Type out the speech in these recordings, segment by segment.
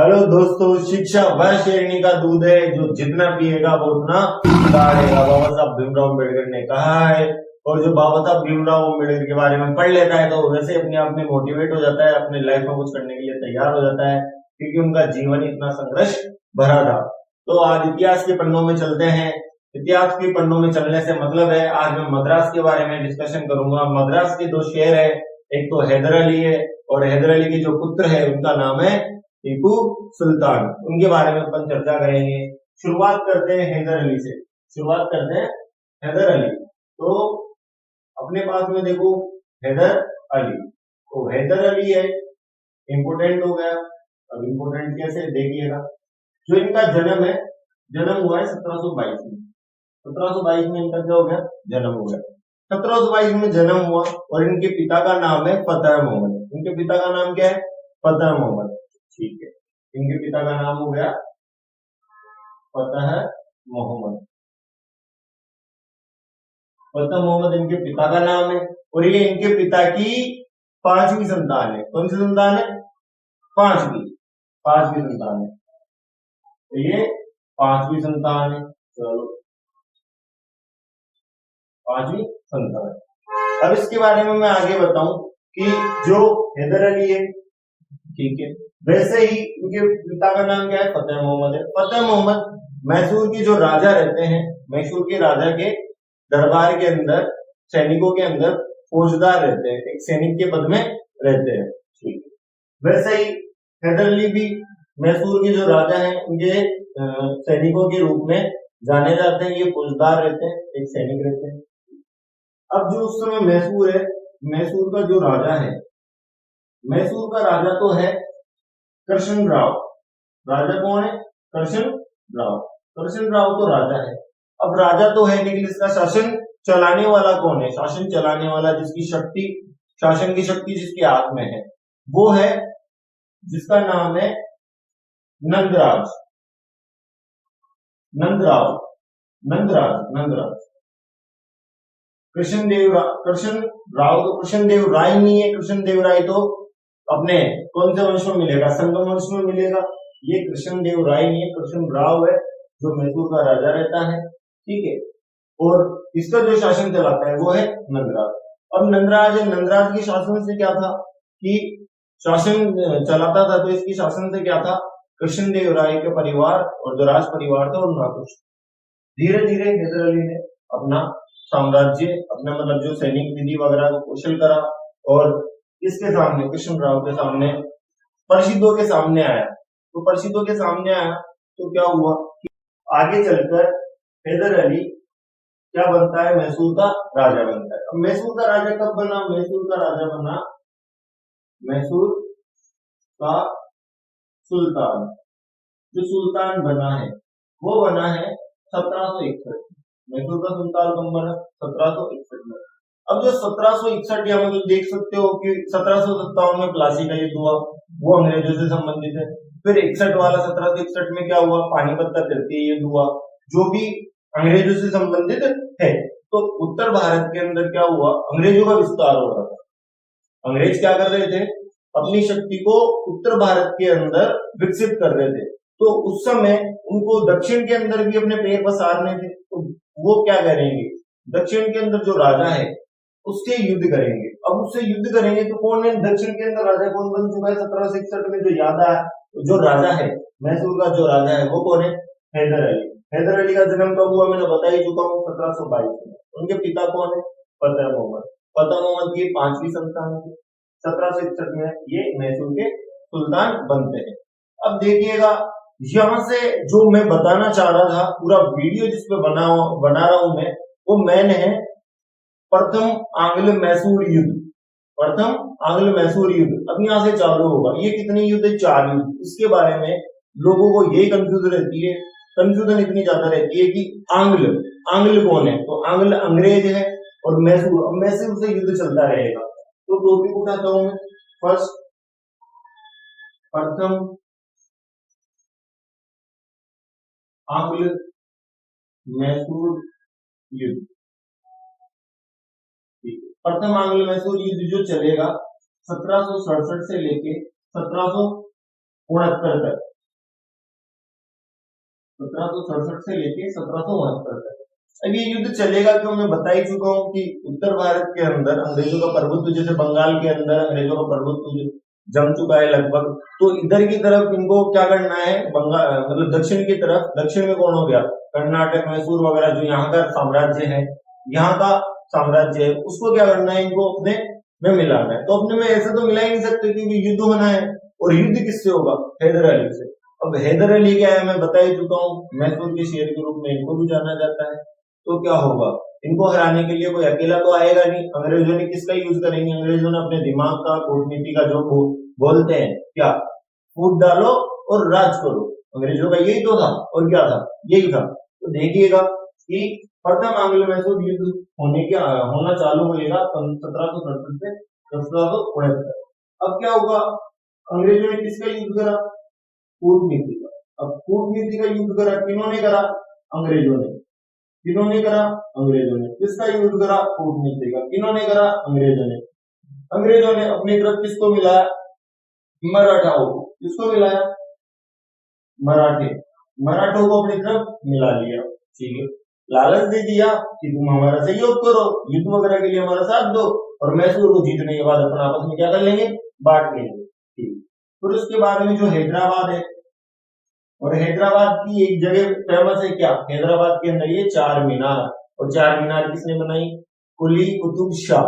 Hello दोस्तों, शिक्षा वह शेरनी का दूध है जो जितना पिएगा वो उतना सुधारेगा, बाबा साहब भीमराव अम्बेडकर ने कहा है। और जो बाबा साहब भीमराव अम्बेडकर के बारे में पढ़ लेता है तो वैसे अपने आप में मोटिवेट हो जाता है, अपने लाइफ में कुछ करने के लिए तैयार हो जाता है, क्योंकि उनका जीवन इतना संघर्ष भरा था। तो आज इतिहास के पन्नों में चलते हैं। इतिहास के पन्नों में चलने से मतलब है आज मैं मद्रास के बारे में डिस्कशन करूंगा। मद्रास के दो शेर है, एक तो हैदर अली है और हैदर अली के जो पुत्र है उनका नाम है टीपू सुल्तान। उनके बारे में अपन चर्चा करेंगे। शुरुआत करते हैं हैदर अली से। शुरुआत करते हैं हैदर अली। तो अपने पास में देखो हैदर अली, तो हैदर अली है, इंपोर्टेंट हो गया। अब इंपोर्टेंट कैसे देखिएगा, जो इनका जन्म है, जन्म हुआ है 1722 में। 1722 में इनका क्या हो गया, जन्म हो गया। 1722 में जन्म हुआ और इनके पिता का नाम है फतेह मोहम्मद। इनके पिता का नाम क्या है, फतेह मोहम्मद। ठीक है, इनके पिता का नाम हो गया फतेह मोहम्मद। फतेह मोहम्मद इनके पिता का नाम है और ये इनके पिता की पांचवी संतान है। कौन सी संतान है, पांचवी, पांचवी संतान है। तो ये पांचवी संतान है। चलो, पांचवी संतान। अब इसके बारे में मैं आगे बताऊं कि जो हैदर अली है, ठीक है, वैसे ही उनके पिता का नाम क्या है, फतेह मोहम्मद है। फतेह मोहम्मद मैसूर के जो राजा रहते हैं, मैसूर के राजा के दरबार के अंदर, सैनिकों के अंदर फौजदार रहते हैं, एक सैनिक के पद में रहते हैं। ठीक है, वैसे ही हैदर अली भी मैसूर के जो राजा हैं उनके सैनिकों के रूप में जाने जाते हैं। ये फौजदार रहते हैं, एक सैनिक रहते हैं। अब जो उस समय मैसूर है, मैसूर का जो राजा है, मैसूर का राजा तो है कृष्ण राव। राजा कौन है, कृष्ण राव। कृष्ण राव तो राजा है। अब राजा तो है लेकिन इसका शासन चलाने वाला कौन है, शासन चलाने वाला जिसकी शक्ति, शासन की शक्ति जिसके हाथ में है, वो है, जिसका नाम है नंदराज। नंदराव, नंदराज, नंदराज। कृष्णदेव राव तो कृष्णदेव राय नहीं है। कृष्णदेव राय तो अपने कौन से वंश में मिलेगा, संगम वंश में मिलेगा। ये कृष्णदेव राय नहीं है, कृष्ण राव है जो मैसूर का राजा रहता है। ठीक है, और इसका जो शासन चलाता है वो है नंदराज। अब नंदराज के शासन से क्या था कि शासन चलाता था, तो इसकी शासन से क्या था, कृष्णदेव राय के परिवार और जो राज परिवार था उनका कुछ। धीरे धीरे हैदर अली ने अपना साम्राज्य, अपना मतलब जो सैनिक विधि वगैरह को कौशल करा और इसके सामने, कृष्ण राव के सामने, परिषदों के सामने आया। तो परिषदों के सामने आया तो क्या हुआ कि आगे चलकर हैदर अली क्या बनता है, मैसूर का राजा बनता है। अब मैसूर का राजा कब बना, मैसूर का राजा बना मैसूर का सुल्तान। जो सुल्तान बना है वो बना है 1761। मैसूर का सुल्तान कब बना, 1761 में। अब जो 1761, या मतलब देख सकते हो कि 1757 में प्लासी का युद्ध हुआ, वो अंग्रेजों से संबंधित है। फिर 61 वाला 1761 में क्या हुआ, पानीपत का तृतीय युद्ध हुआ, जो भी अंग्रेजों से संबंधित है। तो उत्तर भारत के अंदर क्या हुआ, अंग्रेजों का विस्तार हो रहा था। अंग्रेज क्या कर रहे थे, अपनी शक्ति को उत्तर भारत के अंदर विकसित कर रहे थे। तो उस समय उनको दक्षिण के अंदर भी अपने पैर पसारने थे। तो वो क्या करेंगे, दक्षिण के अंदर जो राजा है उससे युद्ध करेंगे। अब उससे युद्ध करेंगे तो कौन है, दक्षिण के अंदर राजा कौन बन चुका है 1761 में, जो याद आया, जो राजा है मैसूर का जो राजा है वो कौन है, हैदर अली। हैदर अली का जन्म कब हुआ, मैंने बता ही चुका हूँ, 1722 में। उनके पिता कौन है, फतेह मोहम्मद। फतेह मोहम्मद की पांचवी संतान थी। 1761 में ये मैसूर के सुल्तान बनते हैं। अब देखिएगा, यहां से जो मैं बताना चाह रहा था, पूरा वीडियो जिसपे बना रहा हूं मैं, वो मैंने है प्रथम आंग्ल मैसूर युद्ध। प्रथम आंग्ल मैसूर युद्ध अब यहां से चालू होगा। ये कितने युद्ध है, 4 युद्ध। इसके बारे में लोगों को यही कंफ्यूजन रहती है, कंफ्यूजन इतनी ज्यादा रहती है कि आंग्ल, आंग्ल कौन है, तो आंग्ल अंग्रेज है और मैसूर, अब मैसूर से युद्ध चलता रहेगा। तो टॉपिक उठाता हूं मैं, फर्स्ट प्रथम आंग्ल मैसूर युद्ध। प्रथम आंग्ल मैसूर युद्ध जो चलेगा 1767 से लेके 1769 तक, 1767 से लेके 1772 तक। अब ये युद्ध चलेगा क्यों, मैं बता ही चुका हूँ कि उत्तर भारत के अंदर अंग्रेजों का प्रभुत्व, जैसे बंगाल के अंदर अंग्रेजों का प्रभुत्व जम चुका है लगभग, तो इधर की तरफ इनको क्या करना है, बंगाल मतलब दक्षिण की तरफ, दक्षिण में कौन हो गया, कर्नाटक, मैसूर वगैरह, जो यहाँ का साम्राज्य है, यहाँ का साम्राज्य है, उसको क्या करना है, इनको अपने में मिलाना है। तो अपने में ऐसे तो मिला ही नहीं सकते क्योंकि युद्ध होना है, और युद्ध किससे होगा, हैदर अली से। अब हैदर अली क्या है, मैं बता ही चुका हूँ, मैसूर के शेर के रूप में इनको भी जाना जाता है। तो क्या होगा, इनको हराने के लिए कोई अकेला तो आएगा नहीं, अंग्रेजों ने किसका यूज करेंगे, अंग्रेजों ने अपने दिमाग का, कूटनीति का, जो बोलते हैं क्या, फूट डालो और राज करो, अंग्रेजों का यही तो था, और क्या था, यही था। तो देखिएगा कि प्रथम आंग्ल मैसूर युद्ध होना चालू होगा 1767 से 1769। अब क्या होगा, अंग्रेजों ने किसका युद्ध करा, कूटनीति का। अब कूटनीति का युद्ध करा, किन्होंने करा, अंग्रेजों ने। किन्होंने करा, अंग्रेजों ने। किसका युद्ध करा, कूटनीति का। किन्होंने करा, अंग्रेजों ने। अंग्रेजों ने अपनी तरफ किसको मिलाया, मराठाओं को। किसको मिलाया, मराठों को अपनी तरफ मिला लिया, ठीक है। लालच दे दिया कि तुम हमारा सहयोग करो, युद्ध वगैरह के लिए हमारा साथ दो, और मैसूर को जीतने के बाद अपना आपस में क्या कर लेंगे, बांट लेंगे, ठीक। फिर उसके बाद में जो हैदराबाद है, और हैदराबाद की एक जगह फेमस है क्या, हैदराबाद के अंदर ये चार मीनार, और चार मीनार किसने बनाई, कुली कुतुब शाह।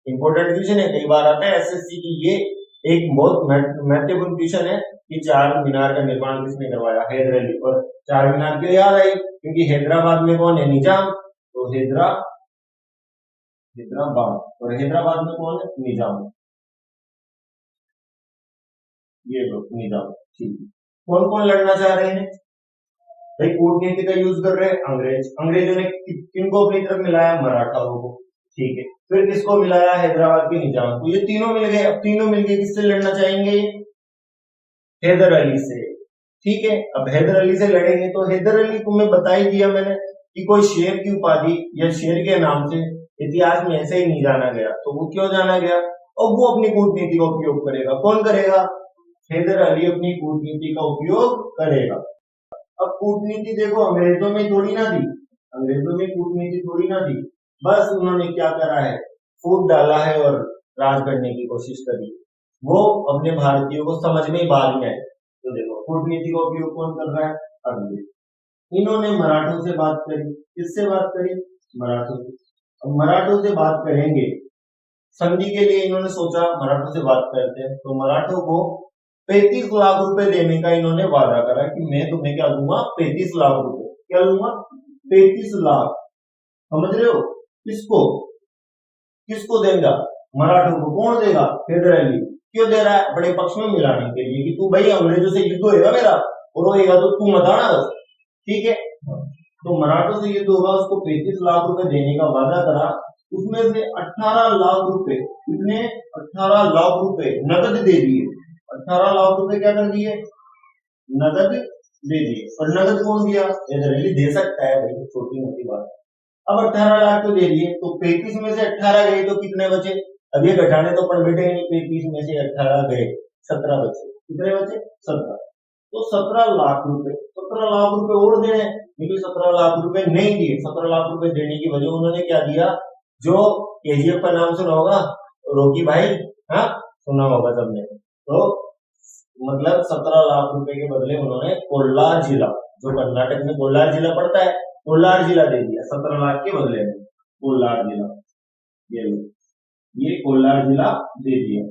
इंपोर्टेंट क्वेश्चन है, कई बार आता है एसएससी की, ये एक बहुत महत्वपूर्ण क्वेश्चन है कि चार मीनार का निर्माण किसने करवाया, हैदर अली। और चार मीनार क्यों याद आई, क्योंकि हैदराबाद में कौन है, निजाम, तो हैदराबाद, और हैदराबाद में कौन है, निजाम, ये लोग निजाम, ठीक। कौन कौन लड़ना चाह रहे हैं भाई, कूटनीति का यूज कर रहे हैं अंग्रेजों ने किनको अपनी तरफ मिलाया, मराठाओं को, ठीक है। फिर किसको मिलाया, हैदराबाद के निजाम को। ये तीनों मिल गए। अब तीनों मिलके किससे लड़ना चाहेंगे, हैदर अली से, ठीक है। अब हैदर अली से लड़ेंगे, तो हैदर अली को मैं बता ही दिया मैंने कि कोई शेर की उपाधि या शेर के नाम से इतिहास में ऐसे ही नहीं जाना गया, तो वो क्यों जाना गया, और वो अपनी कूटनीति का उपयोग करेगा। कौन करेगा, हैदर अली अपनी कूटनीति का उपयोग करेगा। अब कूटनीति देखो अंग्रेजों में थोड़ी ना थी, अंग्रेजों में कूटनीति थोड़ी ना थी, बस उन्होंने क्या करा है, फूट डाला है और राज करने की कोशिश करी। वो अपने भारतीयों को समझ में बाद में आए। तो देखो कूटनीति का उपयोग कौन कर रहा है, अंग्रेज। इन्होंने मराठों से बात करी, किससे बात करी, मराठों से। अब मराठों से बात करेंगे, संधि के लिए इन्होंने सोचा मराठों से बात करते हैं, तो मराठों को 35 लाख रुपए देने का इन्होंने वादा करा कि मैं तुम्हें क्या दूंगा, 35 लाख रुपए। क्या दूंगा, 35 लाख। समझ रहे हो, किसको किसको देगा, मराठों को। कौन देगा, हैदर अली। क्यों दे रहा है, बड़े पक्ष में मिलाने के लिए कि तू भाई अंग्रेजों से युद्ध होएगा मेरा, और होएगा तो तू मत आना बस, ठीक है। तो मराठों से युद्ध होगा, उसको 35 लाख रुपए देने का वादा करा। उसमें से 18 लाख रुपए, कितने, 18 लाख रुपए नकद दे दिए। 18 लाख रुपए क्या कर दिए, नगद दे दिए। और नगद कौन दिया, हैदर अली दे सकता है भाई, छोटी मोटी बात। अब 18 लाख तो दे दिए, तो 35 में से 18 गए तो कितने बचे, अब ये घटाने तो पड़ बैठे नहीं, 35 में से 18 गए, 17 बचे। कितने बचे, 17। तो 17 लाख रुपए, 17 लाख रुपए और देने, लेकिन 17 लाख रुपए नहीं दिए। 17 लाख रुपए देने की वजह उन्होंने क्या दिया, जो केजीएफ का नाम सुना होगा, रोकी भाई, हाँ सुना होगा सबने, तो मतलब 17 लाख रुपए के बदले उन्होंने कोल्हार जिला, जो कर्नाटक में कोल्हार जिला पड़ता है, कोल्हार जिला दे दिया 17 लाख के बदले में। कोल्हार जिला, ये कोल्हार जिला दे दिया।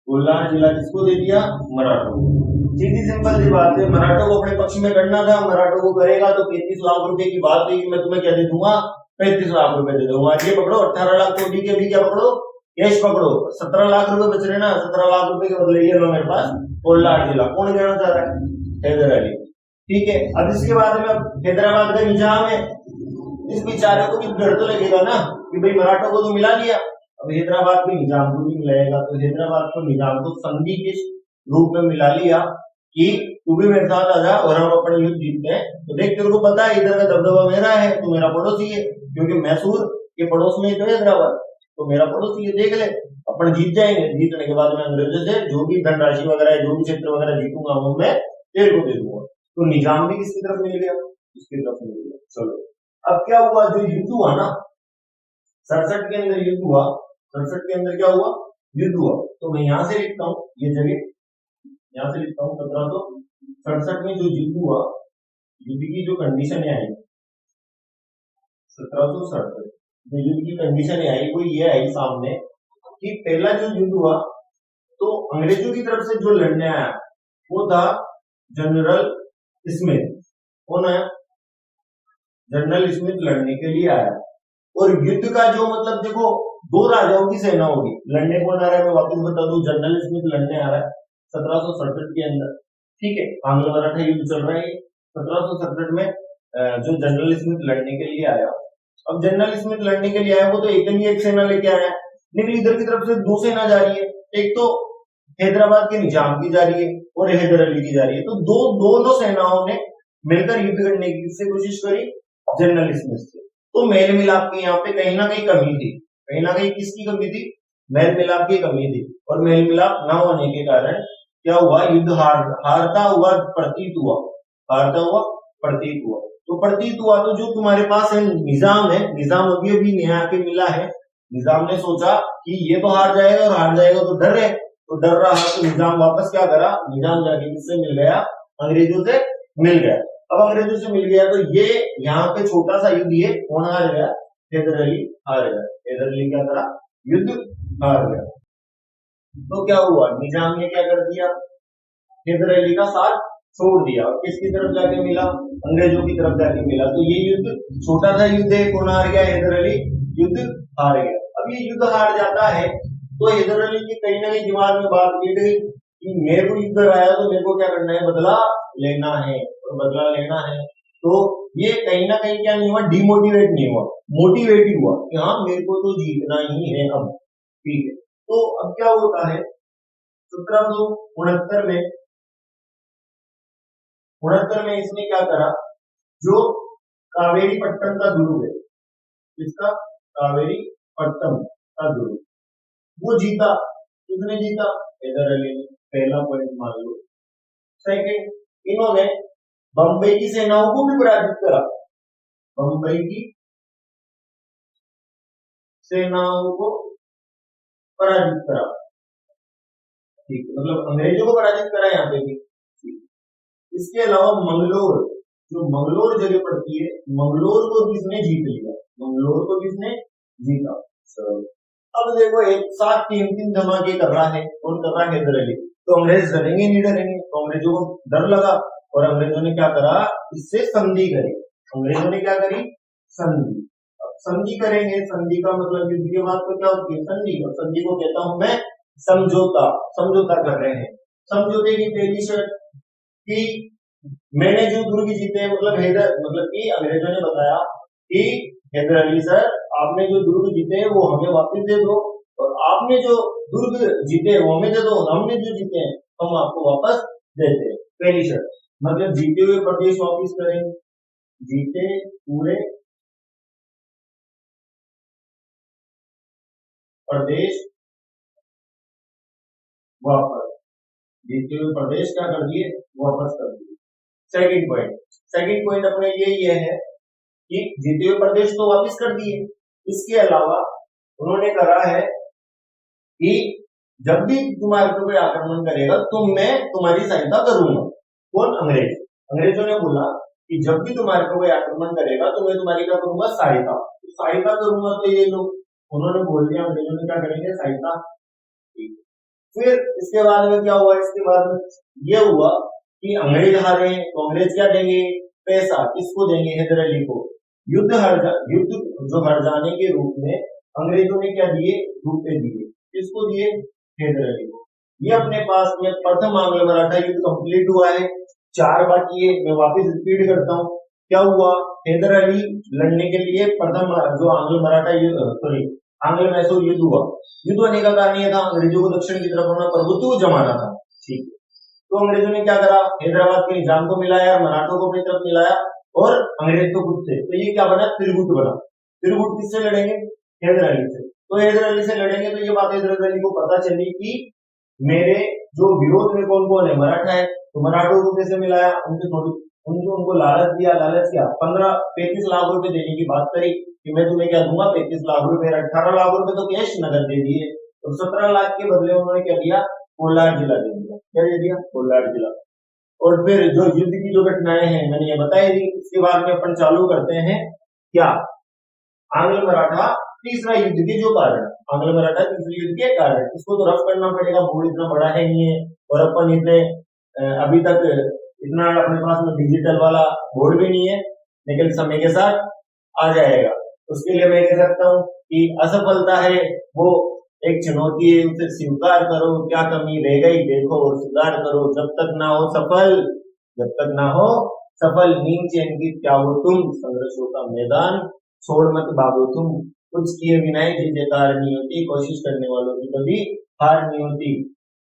कोल्हार जिला किसको दे दिया, मराठों को। सीधी सिंपल सी बात है, मराठों को अपने पक्ष में करना था, मराठों को करेगा तो 35 लाख रुपए की बात हुई कि मैं तुम्हें क्या दे दूंगा, 35 लाख रुपए दे दूंगा। ये पकड़ो 18 लाख तो अभी के अभी क्या पकड़ो, कैश पकड़ो। 17 लाख रुपए बच रहे ना, 17 लाख रुपए के बदले ये लो मेरे पास कोल्हार जिला। कौन देना चाह रहा है, हैदर अली, ठीक है। अब इसके बाद में हैदराबाद का निजाम है, इस बेचारे को भी डर तो लगेगा ना कि भाई मराठों को तो मिला लिया, अब हैदराबाद के निजाम को भी मिलाएगा। तो हैदराबाद को निजाम को संधि के रूप में मिला लिया कि तू भी मेरे साथ आ जा और हम अपने युद्ध जीतते हैं। तो देख तेरे को पता है इधर का दबदबा मेरा है, तू मेरा पड़ोसी है, क्योंकि मैसूर के पड़ोस में तो हैदराबाद, तो मेरा पड़ोसी है, देख ले अपन जीत जाएंगे, जीतने के बाद में अंग्रेजों से जो भी धनराशि वगैरह जो भी क्षेत्र वगैरह जीतूंगा वो मैं तेरे को दे दूंगा। तो निजाम भी किसकी तरफ मिल गया, इसकी तरफ मिल गया। चलो अब क्या हुआ, जो युद्ध हुआ ना 67 के अंदर युद्ध हुआ, 67 के अंदर क्या हुआ, युद्ध हुआ। तो मैं यहां से लिखता हूं ये जगह, यहां से लिखता हूं 1767 में जो युद्ध हुआ, युद्ध की जो कंडीशन आई 1767 जो युद्ध की कंडीशन आई वो ये आई सामने कि पहला जो युद्ध हुआ तो अंग्रेजों की तरफ से जो लड़ने आया वो था जनरल स्मिथ। कौन आया, जनरल स्मिथ लड़ने के लिए आया। और युद्ध का जो मतलब देखो दो राजाओं की सेना होगी, लड़ने कौन आ रहा है मैं वापस बता दूं, जनरल स्मिथ लड़ने आ रहा है 1767 के अंदर, ठीक है। आंग्ल मराठा युद्ध चल रहा है 1767 में, जो जनरल स्मिथ लड़ने के लिए आया। अब जनरल स्मिथ लड़ने के लिए आया वो तो एक सेना लेके आया, लेकिन इधर की तरफ से दो सेना जा रही है, एक तो हैदराबाद के निजाम की जा रही है और हैदर अली की जा रही है। तो दोनों सेनाओं ने मिलकर युद्ध करने की कोशिश करी जनरल स्मिथ से। तो मेल मिलाप की यहाँ पे कहीं ना कहीं कमी थी, कहीं ना कहीं किसकी कमी थी, मेल मिलाप की कमी थी। और मेल मिलाप न होने के कारण क्या हुआ, युद्ध हारता हुआ प्रतीत हुआ, हारता हुआ प्रतीत हुआ। तो प्रतीत हुआ तो जो तुम्हारे पास है निजाम है, निजाम अभी अभी नया के मिला है, निजाम ने सोचा कि ये तो हार जाएगा और हार जाएगा तो डर रहे, तो डर रहा तो निजाम वापस क्या करा, निजाम जाके किससे मिल गया, अंग्रेजों से मिल गया। अब अंग्रेजों से मिल गया तो ये यहाँ पे छोटा सा युद्ध ये कौन हार गया, हैदर अली हार गया। हैदर अली क्या करा, युद्ध हार गया। तो क्या हुआ, निजाम ने क्या कर दिया, हैदर अली का साथ छोड़ दिया और किसकी तरफ जाके मिला, अंग्रेजों की तरफ जाके मिला। तो ये युद्ध छोटा सा युद्ध है, कौन हार गया, हैदर अली युद्ध हार गया। अब ये युद्ध हार जाता है तो हैदर अली की कहीं ना कहीं दिमाग में बात बैठ गई कि मेरे को युद्ध आया तो मेरे को क्या करना है, बदला लेना है, और बदला लेना है। तो ये कहीं ना कहीं क्या नहीं हुआ, डिमोटिवेट नहीं हुआ, मोटिवेट ही हुआ कि हाँ मेरे को तो जीतना ही है अब, ठीक है। तो अब क्या होता है 1769 में इसने क्या करा, जो कावेरी पट्टन का दुर्ग है, इसका कावेरी पट्टन का दुर्ग वो जीता। किसने जीता, हैदर अली ने, पहला पॉइंट मान लो। सेकंड, इन्होंने बंबई की सेनाओं को भी पराजित करा, बंबई की सेनाओं को पराजित करा, ठीक, मतलब अंग्रेजों को पराजित करा यहाँ पे भी। इसके अलावा मंगलोर, जो मंगलोर जगह पड़ती है, मंगलोर को किसने जीत लिया, मंगलोर को किसने जीता। अब देखो एक साथ तीन धमाके कर रहा है, कौन कर रहा है, हैदर अली। तो अंग्रेज डरेंगे नहीं डरेंगे, तो अंग्रेजों को डर लगा और अंग्रेजों ने क्या करा, इससे संधि करी। अंग्रेजों ने क्या करी, संधि। संधि करेंगे, संधि का मतलब युद्ध के बाद तो क्या होती है, संधि। और संधि को कहता हूं मैं समझौता, समझौता कर रहे हैं। समझौते की पहली शर्त कि मैंने जो दुर्ग जीते, मतलब कि अंग्रेजों ने बताया कि हैदर अली सर आपने जो दुर्ग जीते वो हमें वापस दे दो, और आपने जो दुर्ग जीते वो हमें दे दो, हमने जो जीते हैं हम आपको वापस देते हैं। पहली शर्त, मतलब जीते हुए प्रदेश वापस करेंगे, जीते हुए प्रदेश वापस, जीते हुए प्रदेश क्या कर दिए, वापस कर दिए। सेकंड पॉइंट अपने ये है कि जीते हुए प्रदेश तो वापस कर दिए, इसके अलावा उन्होंने करा है कि जब भी तुम्हारे पर कोई आक्रमण करेगा तो मैं तुम्हारी सहायता करूंगा। कौन, अंग्रेज। अंग्रेजों ने बोला कि जब भी तुम्हारे पर कोई आक्रमण करेगा तो मैं तुम्हारी क्या करूंगा, सहायता, सहायता करूंगा। तो ये लोग उन्होंने बोल दिया, अंग्रेजों ने क्या करेंगे, सहायता। फिर इसके बाद में क्या हुआ, इसके बाद में ये हुआ कि अंग्रेज हारे तो अंग्रेज क्या देंगे, पैसा, किसको देंगे, हैदर अली को। युद्ध जो हर जाने के रूप में अंग्रेजों ने क्या दिए, रुपए दिए, किसको दिए, हैदर अली को। ये अपने पास में प्रथम आंग्ल मराठा युद्ध कंप्लीट हुआ है। 4 बाकी है, मैं वापस रिपीट करता हूँ। क्या हुआ, हैदर अली लड़ने के लिए प्रथम जो आंग्ल मराठा युद्ध आंग्ल मैसूर युद्ध हुआ। युद्ध होने का कारण यह था अंग्रेजों को दक्षिण की तरफ अपना प्रभुत्व जमाना था, ठीक है। तो अंग्रेजों ने क्या करा, हैदराबाद के निजाम को मिलाया, मराठों को अपनी तरफ मिलाया और अंग्रेज तो खुद थे। तो ये क्या बना, त्रिगुट बना। त्रिगुट किससे लड़ेंगे, हैदर अली से। तो हैदर अली से लड़ेंगे। तो ये बात हैदर अली को पता चली कि मेरे जो विरोध में कौन कौन है, मराठा है, तो मराठों को कैसे मिलाया, उनको लालच दिया। 35 लाख रुपए देने की बात करी कि मैं तुम्हें क्या दूंगा, 35 लाख रुपए। 18 लाख रुपए तो कैश नगद दे दिए, तो 17 लाख के बदले उन्होंने क्या दिया, कोलार जिला दे दिया। क्या दे दिया, कोलार जिला। और फिर जो युद्ध की जो घटनाएं हैं मैंने ये बताई थी। इसके बाद में अपन चालू करते हैं क्या, आंग्ल मराठा तीसरा युद्ध के जो कारण, आंग्ल मराठा तीसरे युद्ध के कारण। इसको तो रफ करना पड़ेगा, बोर्ड इतना बड़ा है नहीं है, और अपन इतने अभी तक इतना अपने पास में डिजिटल वाला बोर्ड भी नहीं है, लेकिन समय के साथ आ जाएगा। उसके लिए मैं कह सकता हूँ कि असफलता है वो एक चुनौती है, उसे स्वीकार करो, क्या कमी रह गई देखो और सुधार करो। जब तक ना हो सफल, जब तक ना हो सफल, नींद चैन की त्यागो तुम, संघर्षों का मैदान छोड़ मत भागो तुम। कुछ किए बिना ही जय जयकार नहीं होती, कोशिश करने वालों की कभी हार नहीं होती।